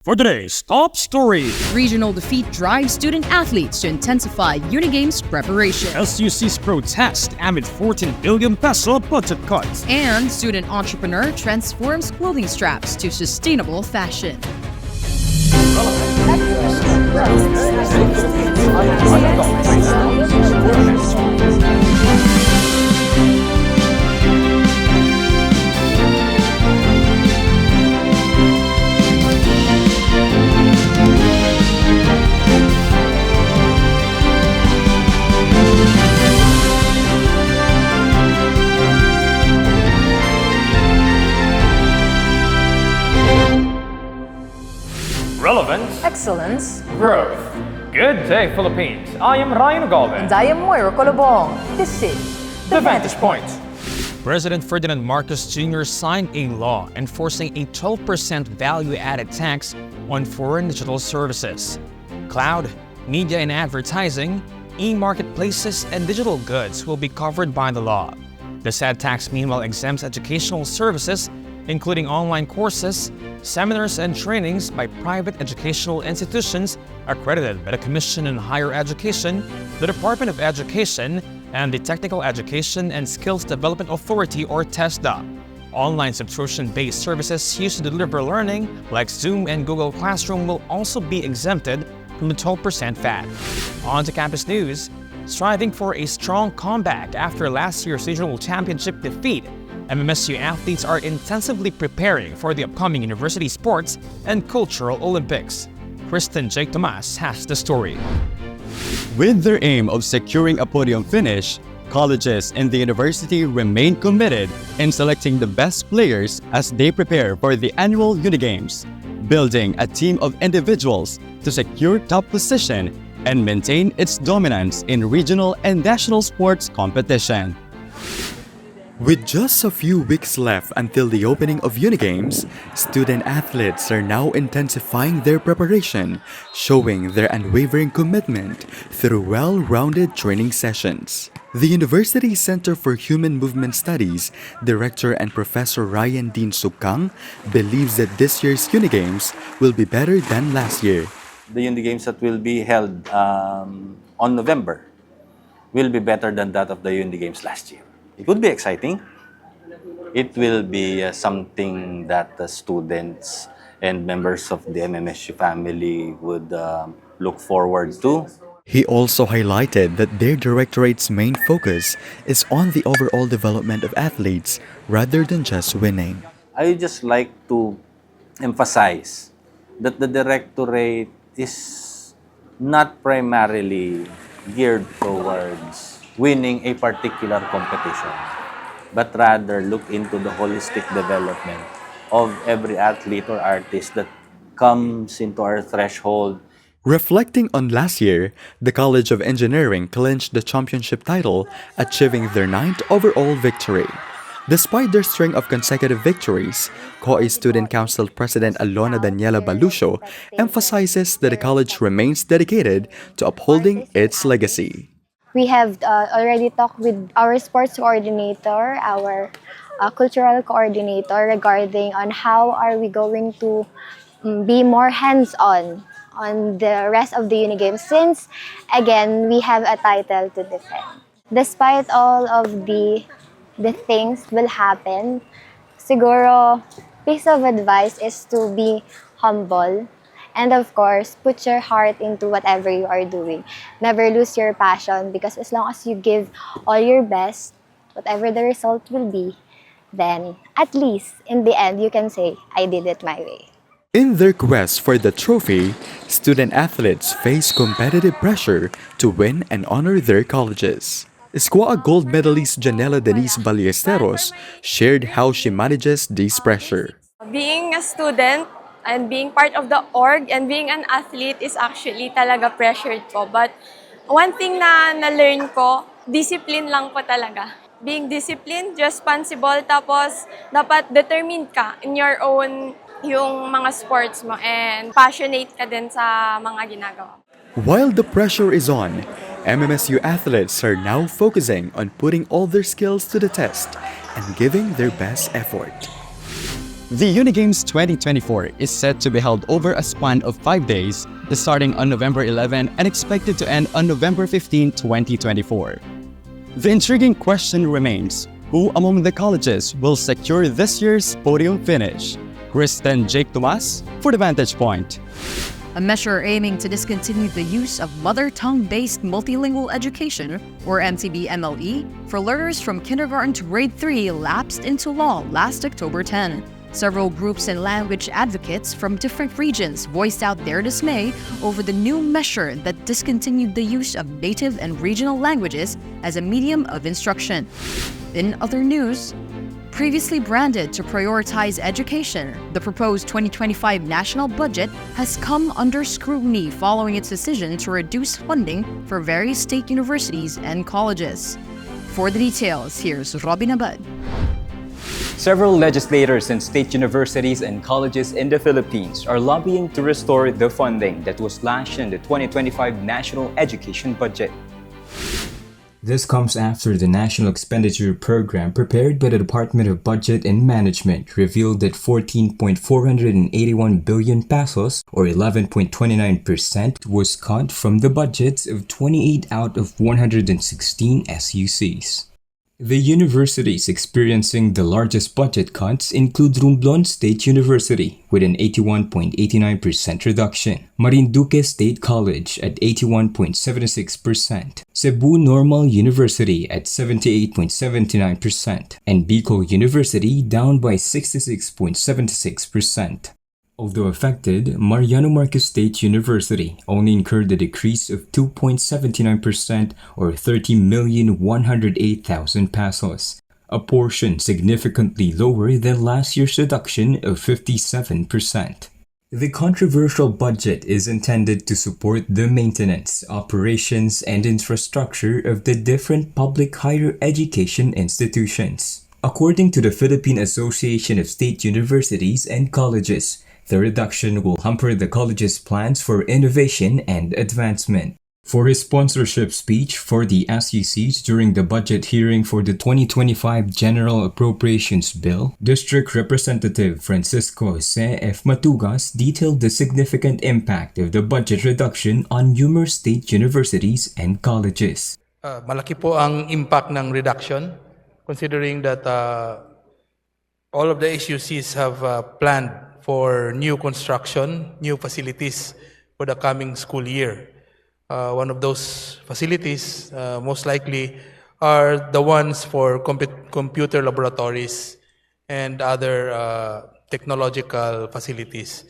For today's top story, Regional defeat drives student athletes to intensify Unigames preparation. SUC's protest amid 14 billion peso budget cuts. And student entrepreneur transforms clothing straps to sustainable fashion. Relevance, Excellence, growth. Good day, Philippines. I am Ryan Galvin. and I am Moira Colobong. This is The Vantage Point. President Ferdinand Marcos Jr. signed a law enforcing a 12% value-added tax on foreign digital services. Cloud, media and advertising, e-marketplaces, and digital goods will be covered by the law. The said tax meanwhile exempts educational services, including online courses, seminars, and trainings by private educational institutions accredited by the Commission on Higher Education, the Department of Education, and the Technical Education and Skills Development Authority or TESDA. Online subscription-based services used to deliver learning, like Zoom and Google Classroom, will also be exempted from the 12% VAT. On to campus news. Striving for a strong comeback after last year's regional championship defeat, MMSU athletes are intensively preparing for the upcoming University Sports and Cultural Olympics. Kristen J. Tomas has the story. With their aim of securing a podium finish, colleges and the university remain committed in selecting the best players as they prepare for the annual Unigames, building a team of individuals to secure top position and maintain its dominance in regional and national sports competition. With just a few weeks left until the opening of Unigames, student athletes are now intensifying their preparation, showing their unwavering commitment through well-rounded training sessions. The University Center for Human Movement Studies Director and Professor Ryan Dean Sukang believes that this year's Unigames will be better than last year. The Unigames that will be held on November will be better than that of the Unigames last year. It would be exciting. It will be something that the students and members of the MMSU family would look forward to. He also highlighted that their directorate's main focus is on the overall development of athletes rather than just winning. I would just like to emphasize that the directorate is not primarily geared towards winning a particular competition, but rather look into the holistic development of every athlete or artist that comes into our threshold. Reflecting on last year, the College of Engineering clinched the championship title, achieving their 9th overall victory. Despite their string of consecutive victories, COE Student Council President Alona Daniela Balucio emphasizes that the college remains dedicated to upholding its legacy. We have already talked with our sports coordinator, our cultural coordinator regarding on how are we going to be more hands-on on the rest of the Unigames since, again, we have a title to defend. Despite all of the things will happen, siguro, piece of advice is to be humble. And of course, put your heart into whatever you are doing. Never lose your passion because as long as you give all your best, whatever the result will be, then at least in the end, you can say, I did it my way. In their quest for the trophy, student athletes face competitive pressure to win and honor their colleges. Squaw gold medalist Janela Denise Ballesteros shared how she manages this pressure. Being a student, and being part of the org and being an athlete is actually talaga pressured po. But one thing na na-learn ko, discipline lang po talaga. Being disciplined, responsible, tapos dapat determined ka in your own yung mga sports mo and passionate ka din sa mga ginagawa. While the pressure is on, MMSU athletes are now focusing on putting all their skills to the test and giving their best effort. The Unigames 2024 is set to be held over a span of 5 days, starting on November 11 and expected to end on November 15, 2024. The intriguing question remains, who among the colleges will secure this year's podium finish? Kristen Jake Tomas for the Vantage Point. A measure aiming to discontinue the use of mother tongue-based multilingual education, or MTB-MLE, for learners from kindergarten to grade 3 lapsed into law last October 10. Several groups and language advocates from different regions voiced out their dismay over the new measure that discontinued the use of native and regional languages as a medium of instruction. In other news, previously branded to prioritize education, the proposed 2025 national budget has come under scrutiny following its decision to reduce funding for various state universities and colleges. For the details, here's Robin Abad. Several legislators and state universities and colleges in the Philippines are lobbying to restore the funding that was slashed in the 2025 national education budget. This comes after the National Expenditure Program prepared by the Department of Budget and Management revealed that 14.481 billion pesos, or 11.29%, was cut from the budgets of 28 out of 116 SUCs. The universities experiencing the largest budget cuts include Romblon State University with an 81.89% reduction, Marinduque State College at 81.76%, Cebu Normal University at 78.79%, and Bicol University down by 66.76%. Although affected, Mariano Marcos State University only incurred a decrease of 2.79% or 30,108,000 pesos, a portion significantly lower than last year's reduction of 57%. The controversial budget is intended to support the maintenance, operations, and infrastructure of the different public higher education institutions. According to the Philippine Association of State Universities and Colleges, the reduction will hamper the college's plans for innovation and advancement. For his sponsorship speech for the SUCs during the budget hearing for the 2025 General Appropriations Bill, District Representative Francisco Jose F. Matugas detailed the significant impact of the budget reduction on numerous state universities and colleges. Malaki po ang impact ng reduction considering that all of the SUCs have planned for new construction, new facilities for the coming school year. One of those facilities, most likely, are the ones for computer laboratories and other technological facilities.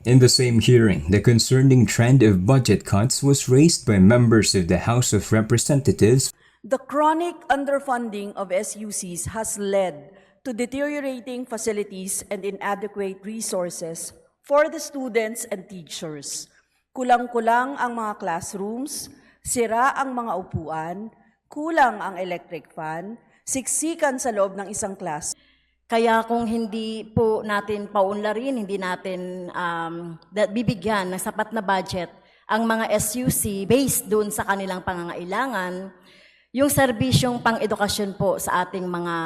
In the same hearing, the concerning trend of budget cuts was raised by members of the House of Representatives. The chronic underfunding of SUCs has led to deteriorating facilities and inadequate resources for the students and teachers. Kulang-kulang ang mga classrooms, sira ang mga upuan, kulang ang electric fan, siksikan sa loob ng isang class. Kaya kung hindi po natin paunlarin, hindi natin bibigyan ng sapat na budget ang mga SUC based doon sa kanilang pangangailangan, yung serbisyong pang-edukasyon po sa ating mga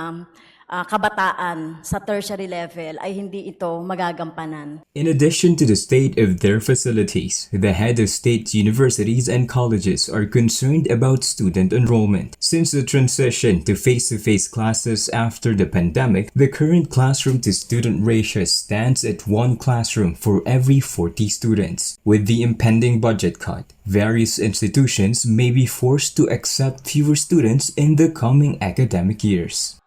kabataan sa tertiary level ay hindi ito magagampanan. In addition to the state of their facilities, the head of state universities and colleges are concerned about student enrollment. Since the transition to face-to-face classes after the pandemic, the current classroom-to-student ratio stands at 1 classroom for every 40 students. With the impending budget cut, various institutions may be forced to accept fewer students in the coming academic years.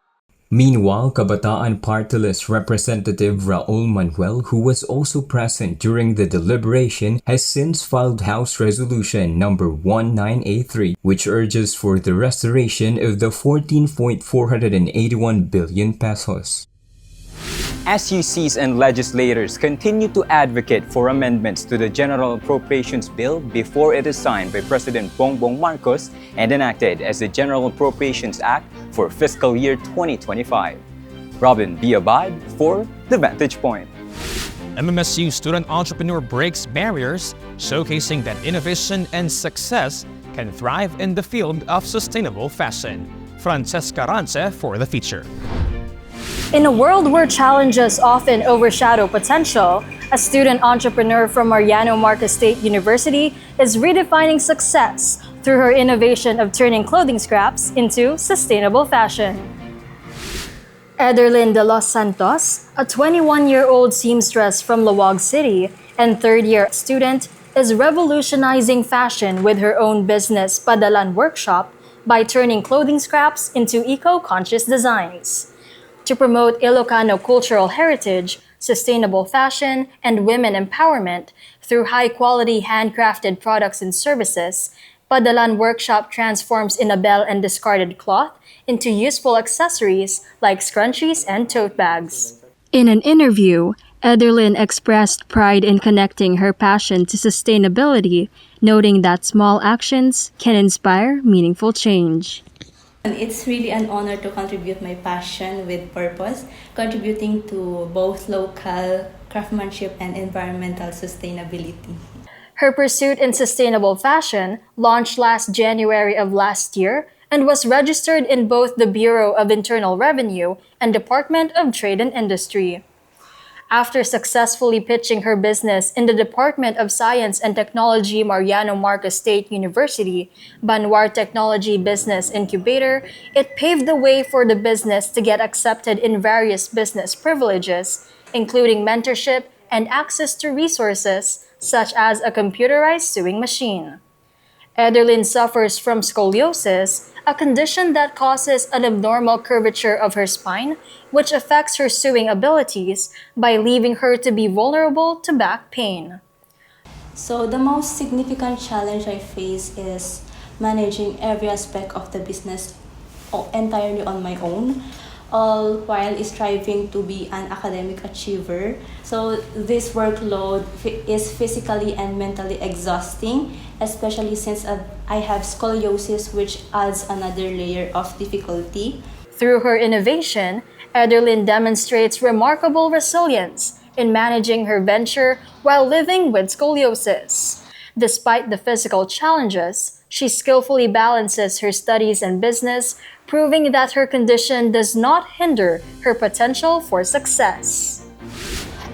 Meanwhile, Kabataan Party List Representative Raul Manuel, who was also present during the deliberation, has since filed House Resolution number 1983, which urges for the restoration of the 14.481 billion pesos. SUCs and legislators continue to advocate for amendments to the General Appropriations Bill before it is signed by President Bongbong Marcos and enacted as the General Appropriations Act for fiscal year 2025. Robin B. Abad for The Vantage Point. MMSU student entrepreneur breaks barriers, showcasing that innovation and success can thrive in the field of sustainable fashion. Francesca Rance for the feature. In a world where challenges often overshadow potential, a student entrepreneur from Mariano Marcos State University is redefining success through her innovation of turning clothing scraps into sustainable fashion. Ederlyn de los Santos, a 21-year-old seamstress from Lawag City and third-year student, is revolutionizing fashion with her own business, Padalan Workshop, by turning clothing scraps into eco-conscious designs. To promote Ilocano cultural heritage, sustainable fashion, and women empowerment through high-quality handcrafted products and services, Padalan Workshop transforms inabel and discarded cloth into useful accessories like scrunchies and tote bags. In an interview, Ederlyn expressed pride in connecting her passion to sustainability, noting that small actions can inspire meaningful change. And it's really an honor to contribute my passion with purpose, contributing to both local craftsmanship and environmental sustainability. Her pursuit in sustainable fashion launched last January of last year and was registered in both the Bureau of Internal Revenue and Department of Trade and Industry. After successfully pitching her business in the Department of Science and Technology Mariano Marcos State University, Banwar Technology Business Incubator, it paved the way for the business to get accepted in various business privileges, including mentorship and access to resources such as a computerized sewing machine. Ederlyn suffers from scoliosis, a condition that causes an abnormal curvature of her spine, which affects her sewing abilities by leaving her to be vulnerable to back pain. So the most significant challenge I face is managing every aspect of the business entirely on my own, all while striving to be an academic achiever. So this workload is physically and mentally exhausting, especially since I have scoliosis, which adds another layer of difficulty. Through her innovation, Ederlyn demonstrates remarkable resilience in managing her venture while living with scoliosis. Despite the physical challenges, she skillfully balances her studies and business, proving that her condition does not hinder her potential for success.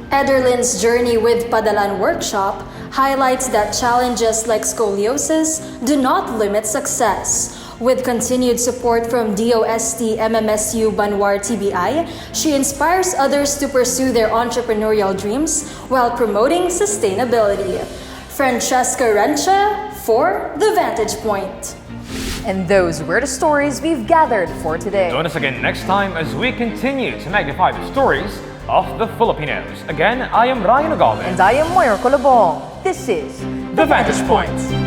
Ederlyn's journey with Padalan Workshop highlights that challenges like scoliosis do not limit success. With continued support from DOST MMSU Banwar TBI, she inspires others to pursue their entrepreneurial dreams while promoting sustainability. Francesca Rencha for The Vantage Point. And those were the stories we've gathered for today. Join us again next time as we continue to magnify the stories of the Filipinos. Again, I am Ryan Agave. And I am Moira Colobong. This is The Vantage Point.